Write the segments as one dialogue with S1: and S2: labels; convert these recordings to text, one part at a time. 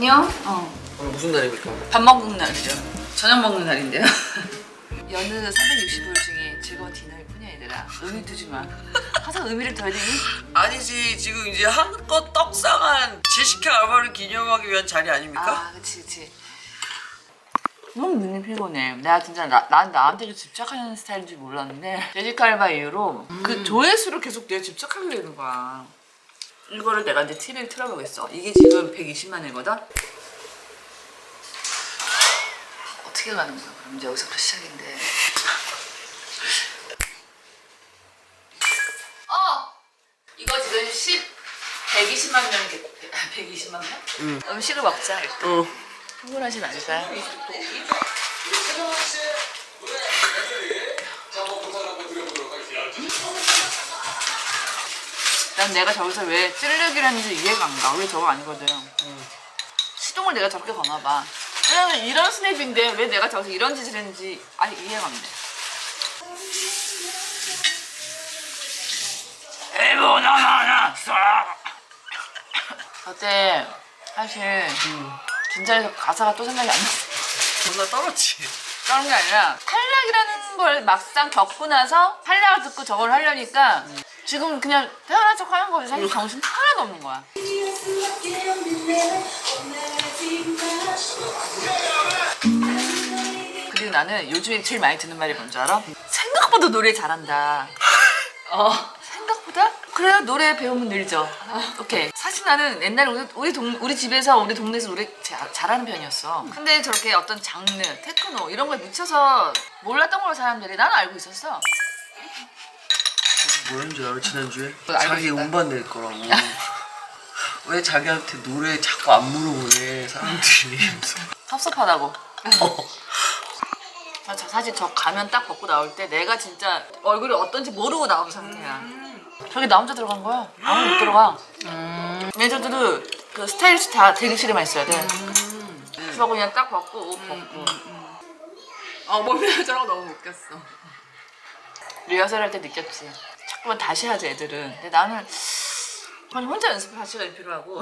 S1: 안녕?
S2: 오늘 무슨 날입니까?
S1: 밥 먹는 날이죠. 저녁 먹는 날인데요. 여느 365일 중에 즐거운 디너일 뿐이야 얘들아. 의미 두지 마. 항상 의미를 둬야 되니?
S2: 아니지, 지금 이제 한껏 떡상한 제시카 알바를 기념하기 위한 자리 아닙니까?
S1: 아 그치. 너무 눈이 피곤해. 내가 진짜 난 나한테 집착하는 스타일인 줄 몰랐는데 제시카 알바 이후로 그 조회수를 계속 내가 집착하게 되는 거야. 이거를 내가 이제 TV를 틀어보겠어. 이게 지금 120만이거든? 어떻게 가는 거야? 그럼 이제 여기서부터 시작인데. 이거 지금 120만 명이 120만 명?
S2: 응.
S1: 음식을 먹자 일단. 흥분하지 말자. 난 내가 저기서 왜 찌르기라는지 이해가 안 가. 원래 저거 아니거든. 시동을 내가 저렇게 거나 봐. 왜냐면 이런 스냅인데 왜 내가 저기서 이런 짓을 했는지 아니 이해가 안 돼. 그때 사실 진짜에서 가사가 또 생각이 안 났어.
S2: 존나 떨었지.
S1: 그런 게 아니라 탈락이라는 걸 막상 겪고 나서 탈락을 듣고 저걸 하려니까 지금 그냥 태어난 척 하는 거지. 사실 정신 하나도 없는 거야. 그리고 나는 요즘에 제일 많이 듣는 말이 뭔지 알아? 생각보다 노래 잘한다. 생각보다? 그래요, 노래 배우면 늘죠. 오케이. 사실 나는 옛날에 우리 집에서 우리 동네에서 노래 잘하는 편이었어. 근데 저렇게 어떤 장르, 테크노 이런 거에 묻혀서 몰랐던 걸 사람들이 나는 알고 있었어.
S2: 뭐였는지 알아? 지난주에?
S1: 알고
S2: 자기
S1: 있다.
S2: 음반 낼 거라고. 왜 자기한테 노래 자꾸 안 물어보네 사람들이.
S1: 섭섭하다고. 사실 저 가면 딱 벗고 나올 때 내가 진짜 얼굴이 어떤지 모르고 나온 상태야. 저기 나 혼자 들어간 거야. 아무도 못 들어가. 매니저들은 그 스타일리스트 다 대기실에만 있어야 돼. 그래서 그냥 딱 벗고 옷 벗고.
S3: 몸이 저런 거 너무 웃겼어.
S1: 리허설 할 때 느꼈지. 자꾸만 다시 하지 애들은. 근데 나는 그냥 혼자 연습할 시간이 필요하고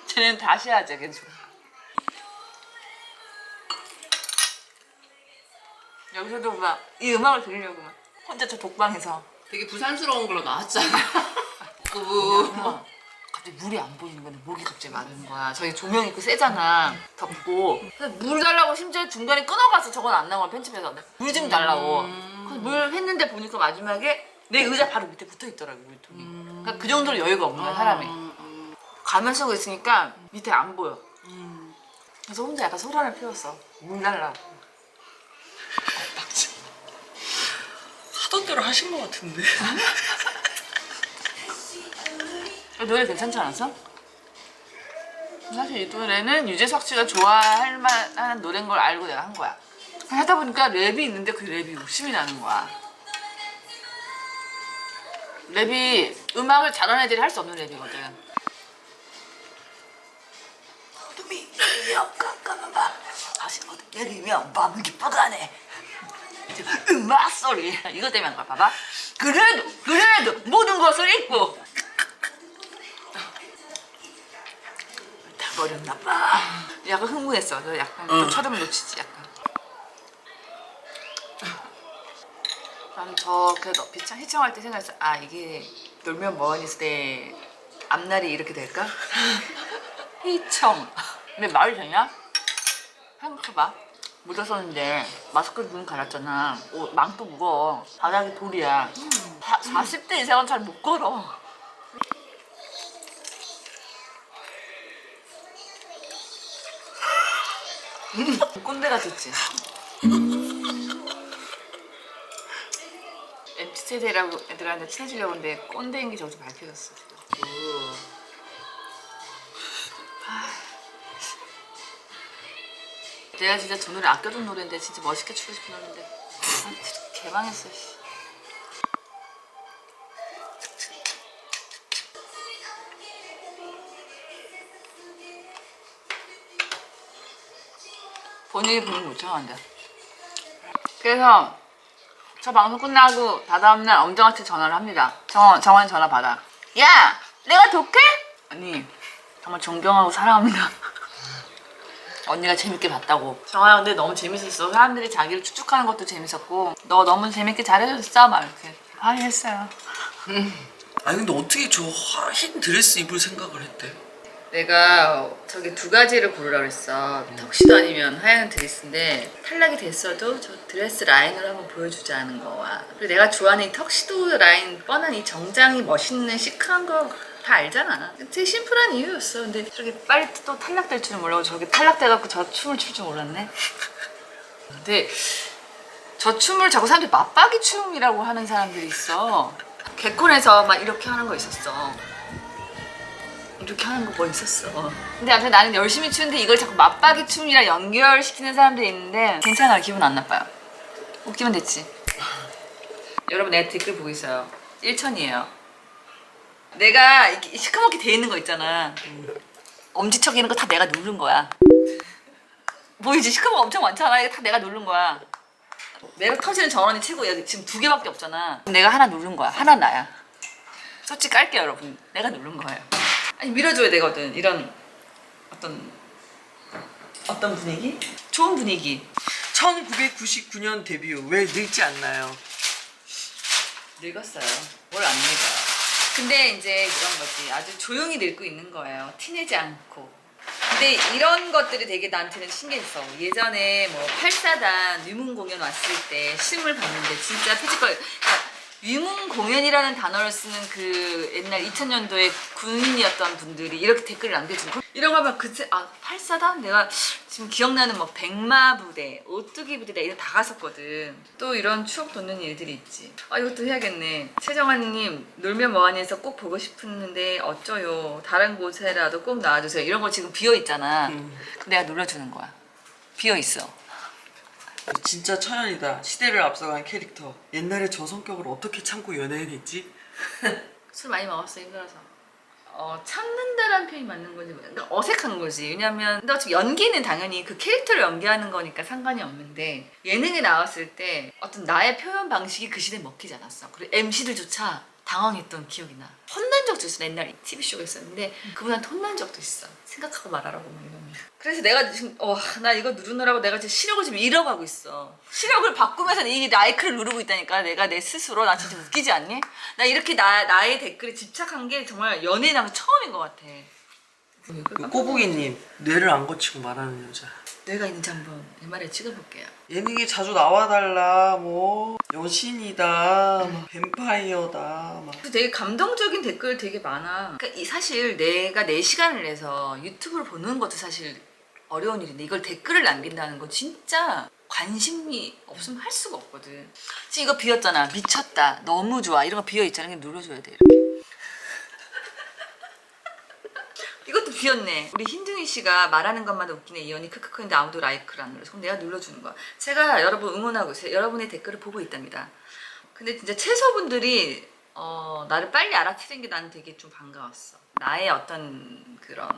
S1: 쟤는 다시 하자 계속. 여기서도 막 이 음악을 들으려고 막 혼자 저 독방에서
S3: 되게 부산스러운 걸로 나왔잖아. 그
S1: 갑자기 물이 안 보이는 건데 목이 갑자기 마른 거야. 저기 조명 있고 세잖아. 덥고. 그래서 물 달라고 심지어 중간에 끊어가서 저건 안 나온 거야 편집해서. 물 좀 달라고. 그래서 물 했는데 보니까 마지막에 내 의자 바로 밑에 붙어 있더라고 물통이. 그러니까 그 정도로 여유가 없는 거야 사람이. 가면 쓰고 있으니까 밑에 안 보여. 그래서 혼자 약간 소란을 피웠어. 물 달라고.
S2: 하던 대로 하신 것 같은데.
S1: 노래 괜찮지 않았어? 사실 이 노래는 유재석 씨가 좋아할 만한 노래인 걸 알고 내가 한 거야. 하다 보니까 랩이 있는데 그 랩이 욕심이 나는 거야. 랩이 음악을 잘하는 애들이 할 수 없는 랩이거든. 어둠이 내리면 깜깜한 밤 다시 어둠 내리면 밤은 깊어가네. 음악 소리 이거 때문에 한 거야. 봐봐. 그래도 모든 것을 잊고 다 버렸나 봐. 약간 흥분했어. 너 약간 또 쳐다만 놓치지 약간. 나는 저그 희청할 때 생각했어. 아 이게 놀면 뭐하니 때 앞날이 이렇게 될까? 희청. 근데 말이 되냐? 생각해봐. 모자 썼는데 마스크 눈 갈았잖아. 망도 무거워. 바닥이 돌이야. 40대 이상은 잘 못 걸어. 꼰대가 됐지. MZ세대라고 애들한테 친해지려고 하는데 꼰대인 게 저기서 밝혀졌어 지금. 내가 진짜 저 노래 아껴둔 노래인데 진짜 멋있게 추고 싶은 노래인데 개망했어. 본인이 부르면 못 참아한다. 그래서 저 방송 끝나고 다다음날 엄정한테 전화를 합니다. 정환 전화 받아. 야! 내가 독해? 아니 정말 존경하고 사랑합니다. 언니가 재밌게 봤다고. 정아야 근데 너무 재밌었어. 사람들이 자기를 추측하는 것도 재밌었고 너 너무 재밌게 잘해줬어 막 이렇게 했어요.
S2: 아니 근데 어떻게 저 흰 드레스 입을 생각을 했대?
S1: 내가 저기 두 가지를 고르라 그랬어. 턱시도 아니면 하얀 드레스인데 탈락이 됐어도 저 드레스 라인을 한번 보여주자는 거야. 그리고 내가 좋아하는 이 턱시도 라인 뻔한 이 정장이 멋있는 시크한 거 다 알잖아. 되게 심플한 이유였어. 근데 저렇게 빨리 또 탈락될 줄은 몰라고 저렇게 탈락돼갖고 저 춤을 출 줄 몰랐네. 근데 저 춤을 자꾸 사람들이 맞박이 춤이라고 하는 사람들이 있어. 개콘에서 막 이렇게 하는 거 있었어. 이렇게 하는 거 뭐 있었어. 근데 아무튼 나는 열심히 추는데 이걸 자꾸 맞박이 춤이랑 연결시키는 사람들이 있는데 괜찮아요. 기분 안 나빠요. 웃기면 됐지. 여러분 내가 댓글 보고 있어요. 1천이에요. 내가 이렇게 시커멓게 돼 있는 거 있잖아. 엄지척 있는 거 다 내가 누른 거야. 보이지? 시커멓 엄청 많잖아. 이거 다 내가 누른 거야. 매력 터지는 전원이 최고. 여기 지금 2개밖에 없잖아. 내가 하나 누른 거야. 하나 나야. 솔직히 깔게요 여러분. 내가 누른 거예요. 아니 밀어줘야 되거든. 이런 어떤 분위기? 좋은 분위기.
S2: 1999년 데뷔 후 왜 늙지 않나요?
S1: 늙었어요. 뭘 안 늙어요. 근데 이제 그런 거지. 아주 조용히 늙고 있는 거예요. 티내지 않고. 근데 이런 것들이 되게 나한테는 신기했어. 예전에 뭐 8사단 위문 공연 왔을 때 시음을 봤는데 진짜 피지컬 위문 공연이라는 단어를 쓰는 그 옛날 2000년도에 군인이었던 분들이 이렇게 댓글을 남겨주고 이런 거 하면 그때 8사단? 내가 지금 기억나는 뭐 백마부대, 오뚜기 부대 이런 다 갔었거든. 또 이런 추억 돋는 일들이 있지. 이것도 해야겠네. 최정환님 놀면 뭐하니에서 꼭 보고 싶었는데 어쩌요. 다른 곳에라도 꼭 나와주세요. 이런 거 지금 비어있잖아. 그럼 내가 눌러주는 거야. 비어있어.
S2: 진짜 천연이다. 시대를 앞서간 캐릭터. 옛날에 저 성격을 어떻게 참고 연예인했지?
S1: 술 많이 먹었어. 힘들어서. 참는다라는 표현이 맞는 거지. 그러니까 어색한 거지. 왜냐면 근데 어차피 연기는 당연히 그 캐릭터를 연기하는 거니까 상관이 없는데 예능에 나왔을 때 어떤 나의 표현 방식이 그 시대에 먹히지 않았어. 그리고 MC들조차 당황했던 기억이 나. 혼난 적도 있어. 옛날에 TV쇼가 있었는데 그분한테 혼난 적도 있어. 생각하고 말하라고 막 이러면. 그래서 내가 지금 나 이거 누르느라고 내가 지금 시력을 지금 잃어가고 있어. 시력을 바꾸면서 이 라이크를 누르고 있다니까. 내가 내 스스로. 나 진짜 웃기지 않니? 나 이렇게 나의 댓글에 집착한 게 정말 연예인하고 처음인 것 같아.
S2: 꼬부기님 뇌를 안 거치고 말하는 여자.
S1: 뇌가 있는지 한번 MRI 찍어볼게요.
S2: 예능에 자주 나와달라 뭐 여신이다 막 뱀파이어다 막.
S1: 되게 감동적인 댓글 되게 많아. 그러니까 사실 내가 내 시간을 내서 유튜브를 보는 것도 사실 어려운 일인데 이걸 댓글을 남긴다는 건 진짜 관심이 없으면 할 수가 없거든. 지금 이거 비었잖아. 미쳤다. 너무 좋아. 이런 거 비어있잖아. 그냥 눌러줘야 돼. 이렇게. 이것도 비었네. 우리 흰둥이 씨가 말하는 것마다 웃기네. 이언니 크크크 했는데 아무도 라이크를 안 눌러서 그럼 내가 눌러주는 거야. 제가 여러분 응원하고 있어요. 여러분의 댓글을 보고 있답니다. 근데 진짜 채소분들이 나를 빨리 알아채는 게 나는 되게 좀 반가웠어. 나의 어떤 그런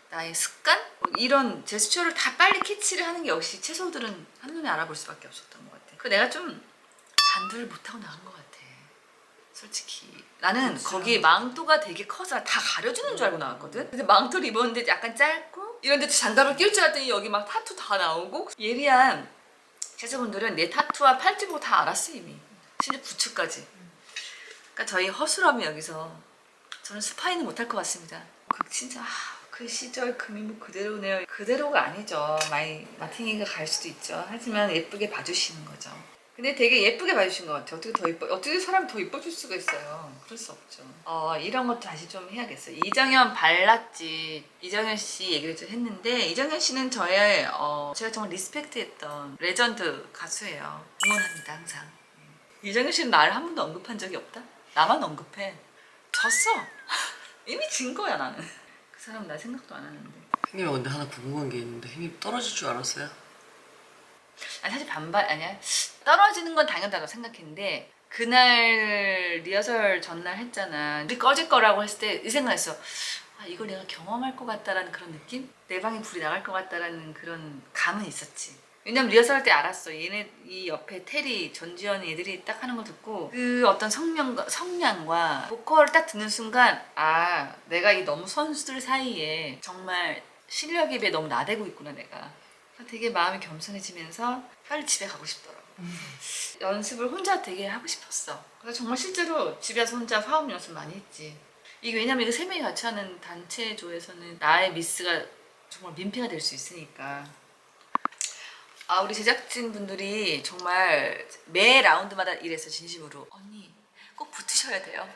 S1: 나의 습관? 이런 제스처를 다 빨리 캐치를 하는 게 역시 채소들은 한눈에 알아볼 수밖에 없었던 것 같아. 그 내가 좀 단두를 못하고 나간 것 같아. 솔직히 나는
S2: 그렇죠.
S1: 거기 망토가 되게 커서 다 가려주는 줄 알고 나왔거든. 근데 망토를 입었는데 약간 짧고 이런데 장갑을 끼울 줄 알았더니 여기 막 타투 다 나오고 예리한 채소분들은 내 타투와 팔찌 보고 다 알았어 이미. 심지어 부츠까지. 그러니까 저희 허술함이 여기서 저는 스파이는 못할 것 같습니다. 진짜 그 시절 그 미모 그대로네요. 그대로가 아니죠. 마팅이가 갈 수도 있죠. 하지만 예쁘게 봐주시는 거죠. 근데 되게 예쁘게 봐주신 것 같아요. 어떻게 사람이 더 예뻐질 수가 있어요. 그럴 수 없죠. 이런 것도 다시 좀 해야겠어요. 이정현 발랐지. 이정현 씨 얘기를 좀 했는데 이정현 씨는 제가 정말 리스펙트했던 레전드 가수예요. 응원합니다 항상. 이정현 씨는 나를 한 번도 언급한 적이 없다? 나만 언급해. 졌어. 이미 진 거야 나는. 그 사람 나 생각도 안 하는데.
S2: 형님 근데 하나 궁금한 게 있는데 형님 떨어질 줄 알았어요?
S1: 사실 반발 아니야. 떨어지는 건 당연하다고 생각했는데 그날 리허설 전날 했잖아. 우리 꺼질 거라고 했을 때 이 생각했어. 이걸 내가 경험할 것 같다라는 그런 느낌? 내 방에 불이 나갈 것 같다라는 그런 감은 있었지. 왜냐면 리허설 할 때 알았어. 이 옆에 테리, 전지현 애들이 딱 하는 거 듣고 그 어떤 성량과 보컬을 딱 듣는 순간 내가 이 너무 선수들 사이에 정말 실력에 비해 너무 나대고 있구나 내가. 되게 마음이 겸손해지면서 빨리 집에 가고 싶더라고. 연습을 혼자 되게 하고 싶었어. 그래서 정말 실제로 집에서 혼자 화음 연습 많이 했지. 이게 왜냐면 이거 세 명이 같이 하는 단체 조에서는 나의 미스가 정말 민폐가 될 수 있으니까. 아, 우리 제작진 분들이 정말 매 라운드마다 이랬어, 진심으로. 언니 꼭 붙으셔야 돼요.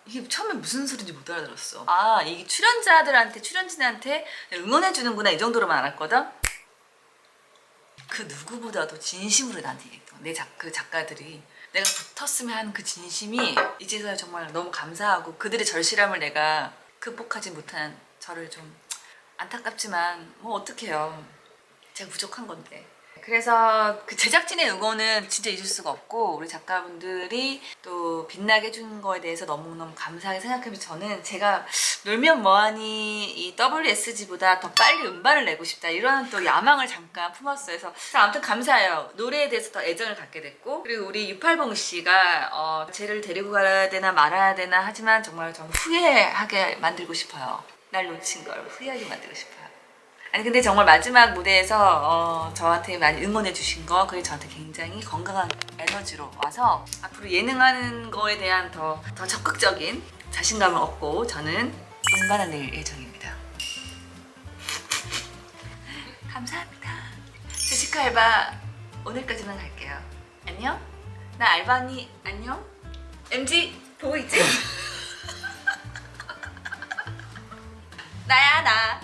S1: 이게 처음에 무슨 소리인지 못 알아들었어. 아, 이게 출연진한테 응원해주는구나, 이 정도로만 알았거든. 그 누구보다도 진심으로 나한테 얘기했던 그 작가들이 내가 붙었으면 하는 그 진심이 이제서야 정말 너무 감사하고, 그들의 절실함을 내가 극복하지 못한 저를 좀 안타깝지만 뭐 어떡해요. 제가 부족한 건데. 그래서 그 제작진의 응원은 진짜 잊을 수가 없고, 우리 작가분들이 또 빛나게 해준 거에 대해서 너무너무 감사하게 생각하면서, 저는 제가 놀면 뭐하니 이 WSG보다 더 빨리 음반을 내고 싶다, 이런 또 야망을 잠깐 품었어요. 그래서 아무튼 감사해요. 노래에 대해서 더 애정을 갖게 됐고, 그리고 우리 680 씨가 쟤를 데리고 가야 되나 말아야 되나 하지만 정말 전 후회하게 만들고 싶어요. 날 놓친 걸 후회하게 만들고 싶어요. 아니 근데 정말 마지막 무대에서 저한테 많이 응원해 주신 거, 그게 저한테 굉장히 건강한 에너지로 와서 앞으로 예능하는 거에 대한 더 적극적인 자신감을 얻고 저는 음반을 낼 예정입니다. 감사합니다. 제시카 알바 오늘까지만 할게요. 안녕? 나 알바니 안녕? MG 보고 있지? 나야 나.